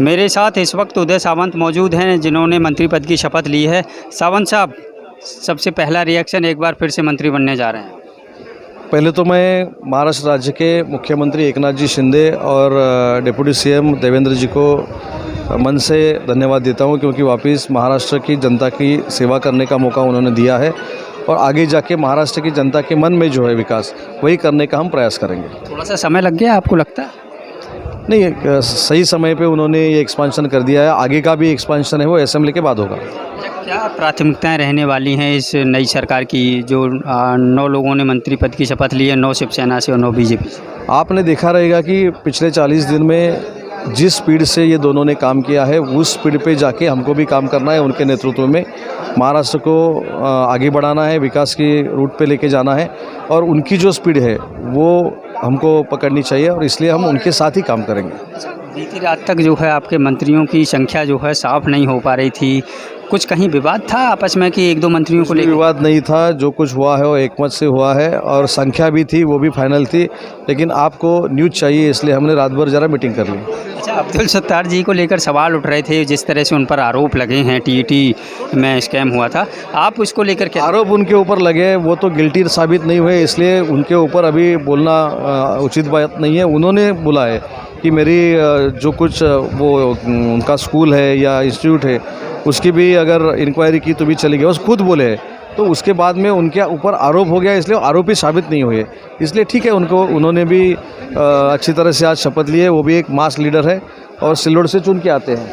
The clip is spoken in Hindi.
मेरे साथ इस वक्त उदय सावंत मौजूद हैं जिन्होंने मंत्री पद की शपथ ली है। सावंत साहब, सबसे पहला रिएक्शन, एक बार फिर से मंत्री बनने जा रहे हैं। पहले तो मैं महाराष्ट्र राज्य के मुख्यमंत्री एकनाथ जी शिंदे और डिप्टी सीएम देवेंद्र जी को मन से धन्यवाद देता हूं, क्योंकि वापस महाराष्ट्र की जनता की सेवा करने का मौका उन्होंने दिया है और आगे जाके महाराष्ट्र की जनता के मन में जो है विकास, वही करने का हम प्रयास करेंगे। थोड़ा सा समय लग गया आपको लगता है? नहीं, सही समय पे उन्होंने ये एक्सपांशन कर दिया है। आगे का भी एक्सपांशन है वो असेंबली के बाद होगा। क्या प्राथमिकताएं रहने वाली हैं इस नई सरकार की, जो 9 लोगों ने मंत्री पद की शपथ ली है, 9 शिवसेना से और 9 बीजेपी से? आपने देखा रहेगा कि पिछले 40 दिन में जिस स्पीड से ये दोनों ने काम किया है, उस स्पीड पे जाके हमको भी काम करना है। उनके नेतृत्व में महाराष्ट्र को आगे बढ़ाना है, विकास की रूट पे लेके जाना है और उनकी जो स्पीड है वो हमको पकड़नी चाहिए और इसलिए हम उनके साथ ही काम करेंगे। बीती रात तक जो है आपके मंत्रियों की संख्या जो है साफ नहीं हो पा रही थी, कुछ कहीं विवाद था आपस में कि 1-2 मंत्रियों को लेकर? विवाद नहीं था, जो कुछ हुआ है वो एकमत से हुआ है और संख्या भी थी, वो भी फाइनल थी। लेकिन आपको न्यूज़ चाहिए, इसलिए हमने रात भर ज़रा मीटिंग कर ली। अच्छा, अब्दुल सत्तार जी को लेकर सवाल उठ रहे थे, जिस तरह से उन पर आरोप लगे हैं टीईटी में स्कैम हुआ था, आप उसको लेकर क्या? आरोप उनके ऊपर लगे, वो तो गिल्टी साबित नहीं हुए, इसलिए उनके ऊपर अभी बोलना उचित बात नहीं है। उन्होंने बोला है कि मेरी जो कुछ वो उनका स्कूल है या इंस्टीट्यूट है उसकी भी अगर इंक्वायरी की तो भी चली गई, वो खुद बोले हैं। तो उसके बाद में उनके ऊपर आरोप हो गया, इसलिए आरोपी साबित नहीं हुए, इसलिए ठीक है। उन्होंने भी अच्छी तरह से आज शपथ ली है। वो भी एक मास लीडर है और सिल्लोड से चुन के आते हैं।